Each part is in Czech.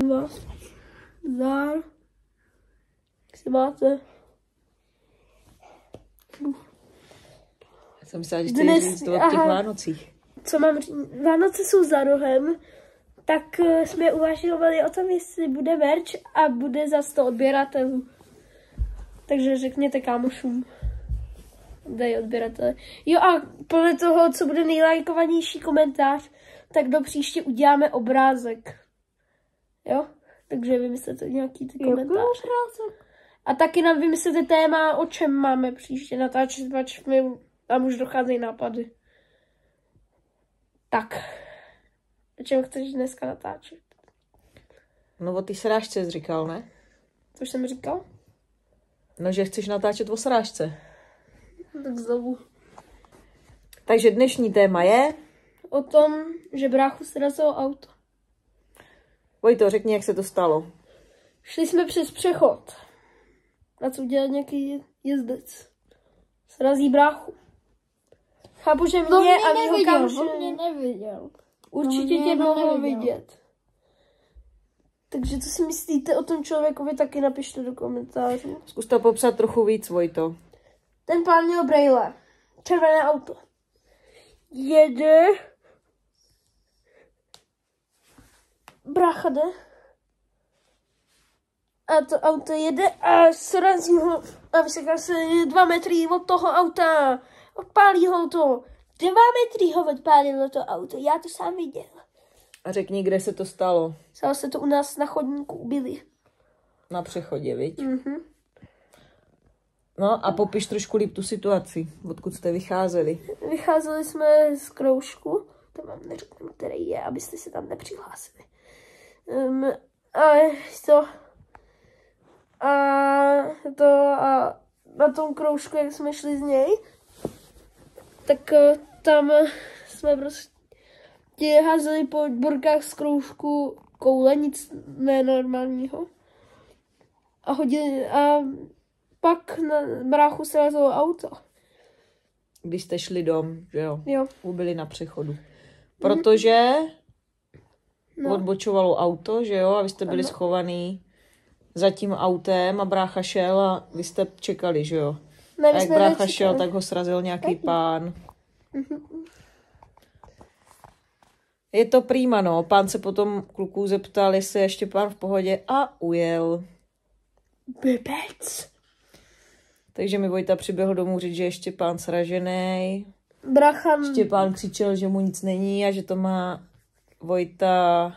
vás. Zdar. Jak se máte? Já jsem myslela, že chceš říct to o těch Vánocích. Co mám říct? Vánoce jsou za rohem, tak jsme uvažovali o tom, jestli bude merch a bude za 100 odběratelů. Takže řekněte kámošům. Dej odběratele. Jo a podle toho, co bude nejlajkovanější komentář, tak do příště uděláme obrázek. Jo? Takže vymyslete nějaký ty komentáře. A taky nám vymyslete téma, o čem máme příště natáčet, pač tam už docházejí nápady. Tak. O čem chceš dneska natáčet? No o ty srážce jsi říkal, ne? Co jsem říkal? No, že chceš natáčet o srážce. Tak znovu. Takže dnešní téma je... O tom, že bráchu srazilo auto. Vojto, řekni, jak se to stalo. Šli jsme přes přechod. A co udělat nějaký jezdec? Srazí bráchu. Chápu, že mě a mýho kámoše... On mě neviděl. Určitě tě mohl vidět. Takže co si myslíte o tom člověkovi, taky napište do komentářů. Zkus to popsat trochu víc, Vojto. Ten pán měl brejle. Červené auto. Jede. Brácha jde. A to auto jede a srazí ho. A vyseká se 2 metry od toho auta. Odpálí ho to. 2 metry ho odpálilo to auto. Já to sám viděl. A řekni, kde se to stalo. Stalo se to u nás na chodníku u Billy. Na přechodě, viď? Mhm. No a popiš trošku líp tu situaci, odkud jste vycházeli. Vycházeli jsme z kroužku, to vám neřeknu, který je, abyste se tam nepřihlásili. A na tom kroužku, jak jsme šli z něj, tak tam jsme prostě házeli po borkách z kroužku koule, nic nenormálního. A pak na bráchu se razilo auto. Když jste šli dom, že jo? Jo. Byli na přechodu. Protože odbočovalo auto, že jo? A vy jste byli schovaný za tím autem a brácha šel a vy jste čekali, že jo? Ne, a jak brácha šel, tak ho srazil nějaký pán. Je to prýma, no. Pán se potom kluků zeptal, jestli je Štěpán v pohodě a ujel. Blbec. Takže mi Vojta přiběhl domů říct, že je Štěpán sražený. Bracha... Štěpán křičel, že mu nic není a že to má Vojta,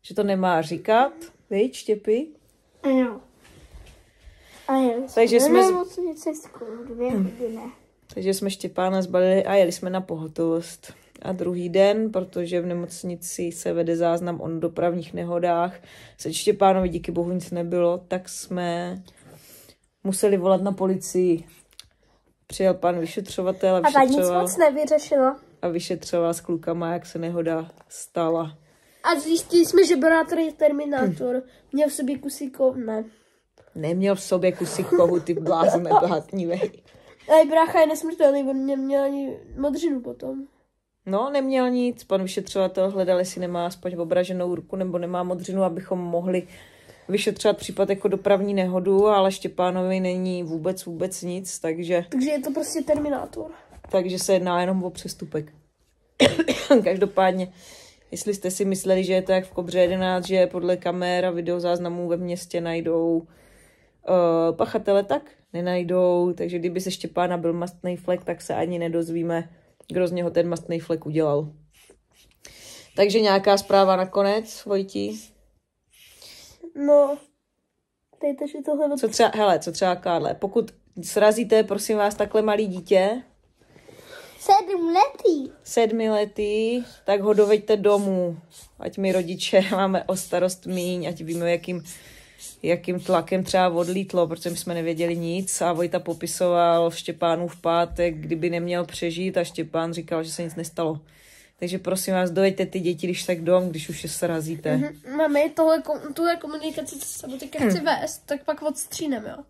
že to nemá říkat. Víš, Štěpy? Jo. A jo. Takže jsme... Takže jsme Štěpána zbalili a jeli jsme na pohotovost. A druhý den, protože v nemocnici se vede záznam o dopravních nehodách, se Štěpánovi díky bohu nic nebylo, tak jsme museli volat na policii. Přijel pan vyšetřovatel a ta nic moc nevyřešila. A vyšetřoval s klukama, jak se nehoda stala. A zjistili jsme, že bratr je Terminátor. Měl v sobě kusy ne. Neměl v sobě kusy kohu, ty blázne blátnivej. Ale brácha je nesmrtelný, on neměl ani modřinu potom. No, neměl nic. Pan vyšetřovatel hledal, jestli nemá aspoň obraženou ruku nebo nemá modřinu, abychom mohli vyšetřovat případ jako dopravní nehodu, ale Štěpánovi není vůbec nic, takže... Takže je to prostě Terminátor. Takže se jedná jenom o přestupek. Každopádně, jestli jste si mysleli, že je to jak v Kobře 11, že podle kamer a videozáznamů ve městě najdou pachatele, tak nenajdou. Takže kdyby se Štěpána byl mastný flek, tak se ani nedozvíme, kdo z něho ten mastný flek udělal. Takže nějaká zpráva nakonec, Vojti? No, dejte si tohle... Co třeba Karle, pokud srazíte, prosím vás, takhle malý dítě, 7letý, tak ho doveďte domů. Ať my rodiče máme o starost míň, ať víme, jakým tlakem třeba odlítlo, protože my jsme nevěděli nic a Vojta popisoval Štěpánův pátek, kdyby neměl přežít a Štěpán říkal, že se nic nestalo. Takže prosím vás, doveďte ty děti, když tak dom, když už je srazíte. Máme tuhle komunikaci, co se teďka chci vést, tak pak odstříneme, jo.